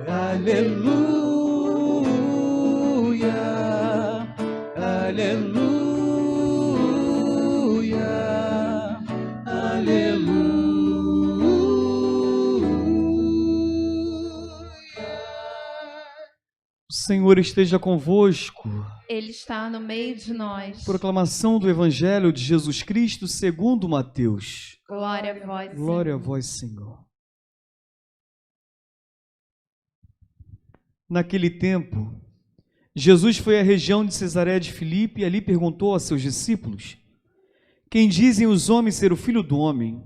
Aleluia, aleluia, aleluia. O Senhor esteja convosco. Ele está no meio de nós. Proclamação do Evangelho de Jesus Cristo segundo Mateus. Glória a vós, Senhor. Glória a vós, Senhor. Naquele tempo, Jesus foi à região de Cesareia de Filipe e ali perguntou a seus discípulos: quem dizem os homens ser o Filho do Homem?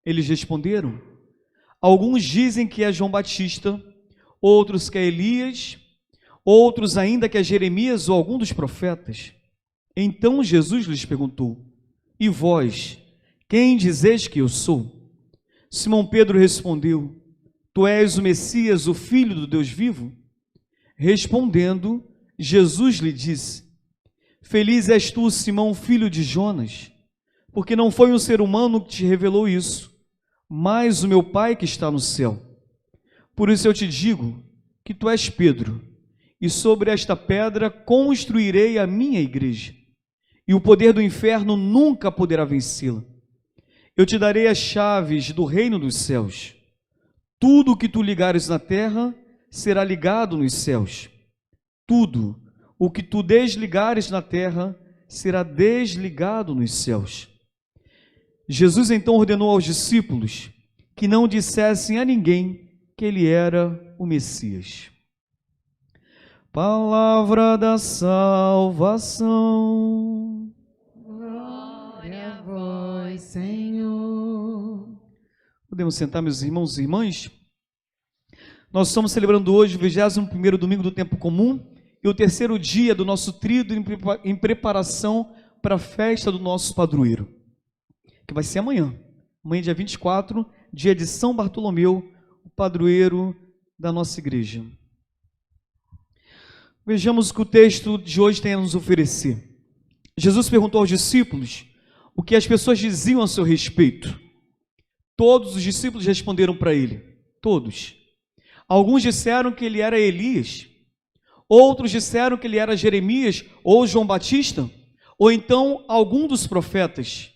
Eles responderam: alguns dizem que é João Batista, outros que é Elias, outros ainda que é Jeremias ou algum dos profetas. Então Jesus lhes perguntou: e vós, quem dizeis que eu sou? Simão Pedro respondeu: tu és o Messias, o Filho do Deus vivo? Respondendo, Jesus lhe disse: feliz és tu, Simão, filho de Jonas, porque não foi um ser humano que te revelou isso, mas o meu Pai que está no céu. Por isso eu te digo que tu és Pedro, e sobre esta pedra construirei a minha igreja, e o poder do inferno nunca poderá vencê-la. Eu te darei as chaves do reino dos céus. Tudo o que tu ligares na terra será ligado nos céus. Tudo o que tu desligares na terra será desligado nos céus. Jesus então ordenou aos discípulos que não dissessem a ninguém que ele era o Messias. Palavra da salvação. Glória a vós, Senhor. Podemos sentar, meus irmãos e irmãs? Nós estamos celebrando hoje o 21º domingo do tempo comum e o terceiro dia do nosso tríduo em preparação para a festa do nosso padroeiro, que vai ser amanhã, dia 24, dia de São Bartolomeu, o padroeiro da nossa igreja. Vejamos o que o texto de hoje tem a nos oferecer. Jesus perguntou aos discípulos o que as pessoas diziam a seu respeito. Todos os discípulos responderam para ele, todos. Alguns disseram que ele era Elias, outros disseram que ele era Jeremias ou João Batista, ou então algum dos profetas.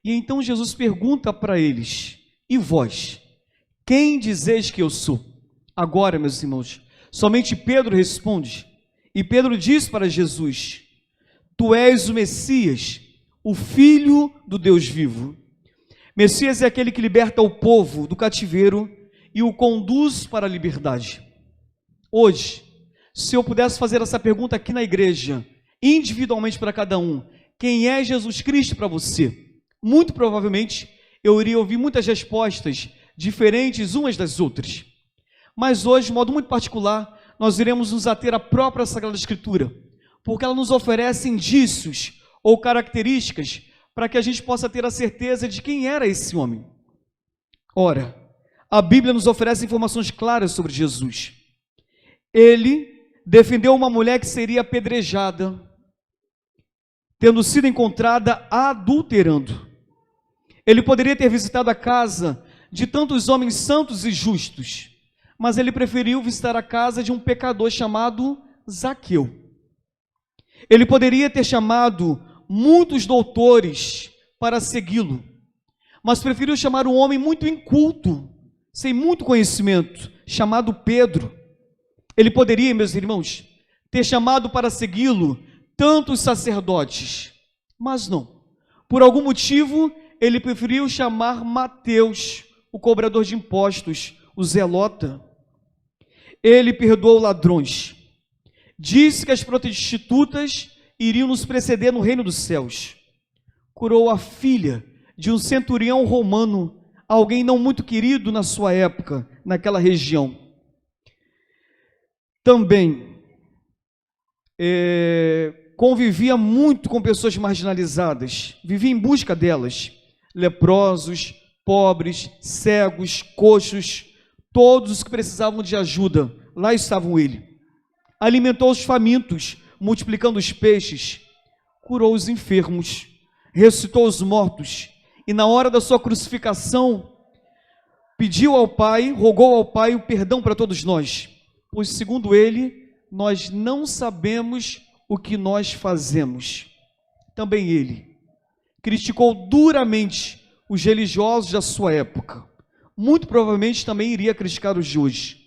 E então Jesus pergunta para eles: e vós, quem dizeis que eu sou? Agora, meus irmãos, somente Pedro responde, e Pedro diz para Jesus: tu és o Messias, o Filho do Deus vivo. Messias é aquele que liberta o povo do cativeiro e o conduz para a liberdade. Hoje, se eu pudesse fazer essa pergunta aqui na igreja, individualmente para cada um, quem é Jesus Cristo para você? Muito provavelmente eu iria ouvir muitas respostas diferentes umas das outras. Mas hoje, de modo muito particular, nós iremos nos ater à própria Sagrada Escritura, porque ela nos oferece indícios ou características para que a gente possa ter a certeza de quem era esse homem. Ora, a Bíblia nos oferece informações claras sobre Jesus. Ele defendeu uma mulher que seria apedrejada, tendo sido encontrada adulterando. Ele poderia ter visitado a casa de tantos homens santos e justos, mas ele preferiu visitar a casa de um pecador chamado Zaqueu. Ele poderia ter chamado muitos doutores para segui-lo, mas preferiu chamar um homem muito inculto, sem muito conhecimento, chamado Pedro. Ele poderia, meus irmãos, ter chamado para segui-lo tantos sacerdotes, mas não. Por algum motivo, ele preferiu chamar Mateus, o cobrador de impostos, o zelota. Ele perdoou ladrões. Disse que as prostitutas iriam nos preceder no reino dos céus. Curou a filha de um centurião romano, alguém não muito querido na sua época, naquela região. Também convivia muito com pessoas marginalizadas, vivia em busca delas, leprosos, pobres, cegos, coxos, todos os que precisavam de ajuda, lá estavam ele. Alimentou os famintos, multiplicando os peixes, curou os enfermos, ressuscitou os mortos, e na hora da sua crucificação, pediu ao Pai, rogou ao Pai o perdão para todos nós, pois segundo ele, nós não sabemos o que nós fazemos. Também ele criticou duramente os religiosos da sua época. Muito provavelmente também iria criticar os de hoje.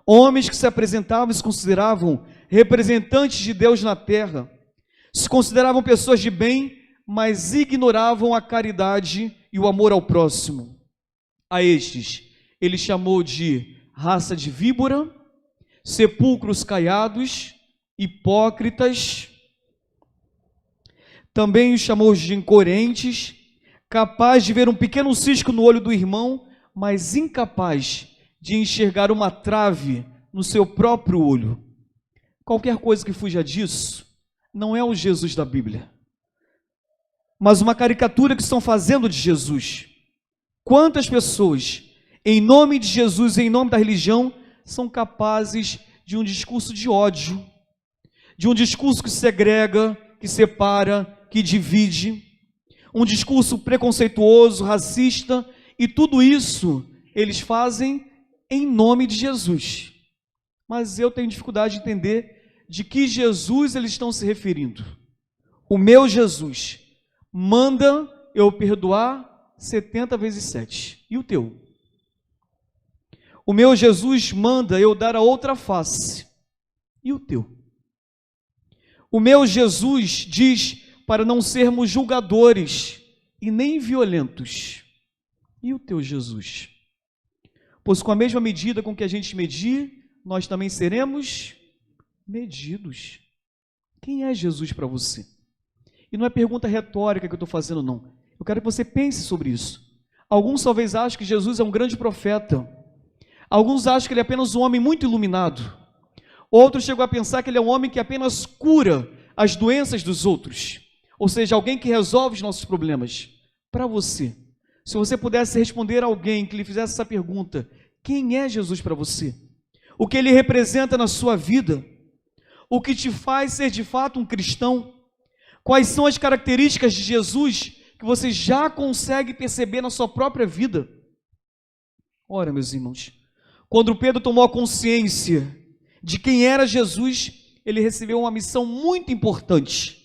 Homens que se apresentavam e se consideravam representantes de Deus na terra, se consideravam pessoas de bem, mas ignoravam a caridade e o amor ao próximo. A estes, ele chamou de raça de víbora, sepulcros caiados, hipócritas. Também os chamou de incoerentes, capaz de ver um pequeno cisco no olho do irmão, mas incapaz de enxergar uma trave no seu próprio olho. Qualquer coisa que fuja disso não é o Jesus da Bíblia, mas uma caricatura que estão fazendo de Jesus. Quantas pessoas, em nome de Jesus, em nome da religião, são capazes de um discurso de ódio, de um discurso que segrega, que separa, que divide, um discurso preconceituoso, racista, e tudo isso eles fazem em nome de Jesus. Mas eu tenho dificuldade de entender de que Jesus eles estão se referindo. O meu Jesus manda eu perdoar 70 vezes 7. E o teu? O meu Jesus manda eu dar a outra face. E o teu? O meu Jesus diz para não sermos julgadores e nem violentos. E o teu Jesus? Pois com a mesma medida com que a gente medir, nós também seremos medidos. Quem é Jesus para você? E não é pergunta retórica que eu estou fazendo, não. Eu quero que você pense sobre isso. Alguns talvez achem que Jesus é um grande profeta. Alguns acham que ele é apenas um homem muito iluminado. Outros chegam a pensar que ele é um homem que apenas cura as doenças dos outros. Ou seja, alguém que resolve os nossos problemas. Para você, se você pudesse responder a alguém que lhe fizesse essa pergunta, quem é Jesus para você? O que ele representa na sua vida? O que te faz ser de fato um cristão? Quais são as características de Jesus que você já consegue perceber na sua própria vida? Ora, meus irmãos, quando Pedro tomou a consciência de quem era Jesus, ele recebeu uma missão muito importante.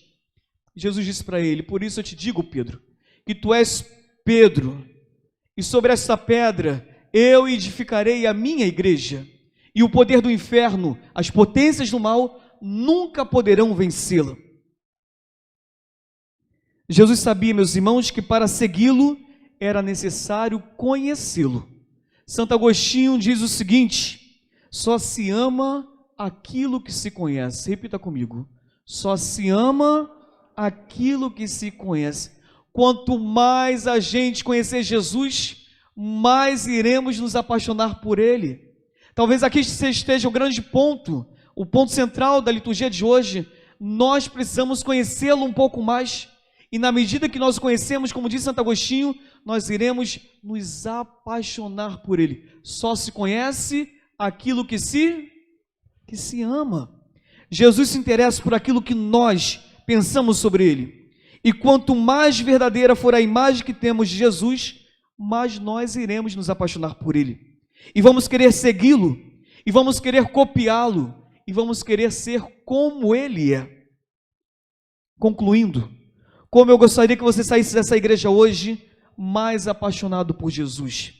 Jesus disse para ele: por isso eu te digo, Pedro, que tu és Pedro, e sobre esta pedra eu edificarei a minha igreja, e o poder do inferno, as potências do mal, nunca poderão vencê-la. Jesus sabia, meus irmãos, que para segui-lo era necessário conhecê-lo. Santo Agostinho diz o seguinte: só se ama aquilo que se conhece. Repita comigo: só se ama aquilo que se conhece. Quanto mais a gente conhecer Jesus, mais iremos nos apaixonar por Ele. Talvez aqui esteja o grande ponto, o ponto central da liturgia de hoje. Nós precisamos conhecê-lo um pouco mais. E na medida que nós o conhecemos, como diz Santo Agostinho, nós iremos nos apaixonar por Ele. Só se conhece aquilo que se ama. Jesus se interessa por aquilo que nós pensamos sobre Ele. E quanto mais verdadeira for a imagem que temos de Jesus, mais nós iremos nos apaixonar por Ele. E vamos querer segui-lo, e vamos querer copiá-lo, e vamos querer ser como Ele é. Concluindo, como eu gostaria que você saísse dessa igreja hoje mais apaixonado por Jesus.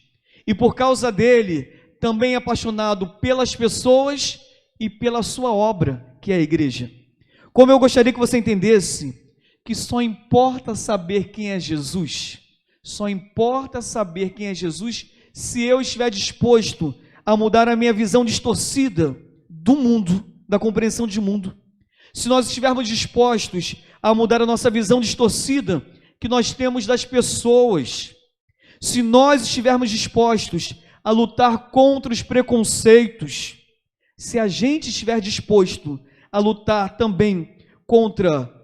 E por causa dele, também apaixonado pelas pessoas e pela sua obra, que é a igreja. Como eu gostaria que você entendesse que só importa saber quem é Jesus, só importa saber quem é Jesus se eu estiver disposto a mudar a minha visão distorcida do mundo, da compreensão de mundo. Se nós estivermos dispostos a mudar a nossa visão distorcida que nós temos das pessoas, se nós estivermos dispostos a lutar contra os preconceitos, se a gente estiver disposto a lutar também contra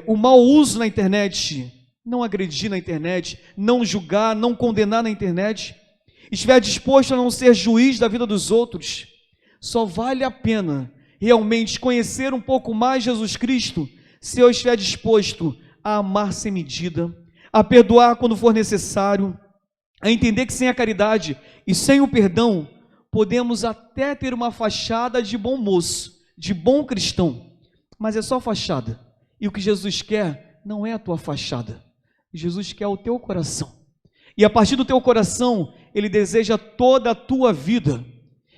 o mau uso na internet, não agredir na internet, não julgar, não condenar na internet, estiver disposto a não ser juiz da vida dos outros, só vale a pena realmente conhecer um pouco mais Jesus Cristo se eu estiver disposto a amar sem medida, a perdoar quando for necessário, a entender que sem a caridade e sem o perdão, podemos até ter uma fachada de bom moço, de bom cristão, mas é só fachada. E o que Jesus quer não é a tua fachada. Jesus quer o teu coração. E a partir do teu coração, Ele deseja toda a tua vida.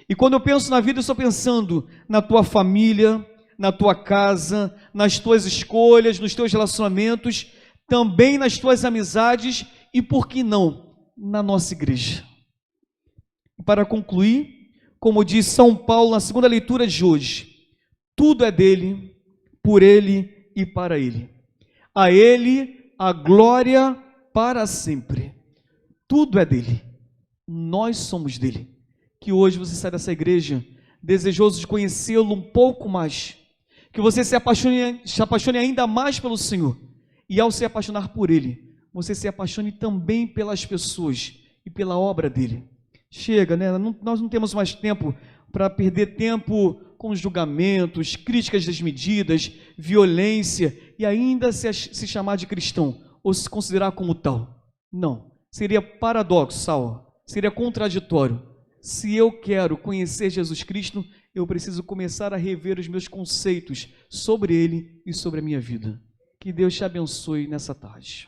E quando eu penso na vida, eu estou pensando na tua família, na tua casa, nas tuas escolhas, nos teus relacionamentos, também nas tuas amizades e, por que não, na nossa igreja. Para concluir, como diz São Paulo na segunda leitura de hoje, tudo é dele, por ele e para ele. A ele a glória para sempre. Tudo é dele. Nós somos dele. Que hoje você sai dessa igreja desejoso de conhecê-lo um pouco mais. Que você se apaixone ainda mais pelo Senhor. E ao se apaixonar por ele, você se apaixone também pelas pessoas e pela obra dele. Chega, né? Nós não temos mais tempo para perder tempo com julgamentos, críticas desmedidas, violência e ainda se chamar de cristão ou se considerar como tal. Não, seria paradoxal, seria contraditório. Se eu quero conhecer Jesus Cristo, eu preciso começar a rever os meus conceitos sobre Ele e sobre a minha vida. Que Deus te abençoe nessa tarde.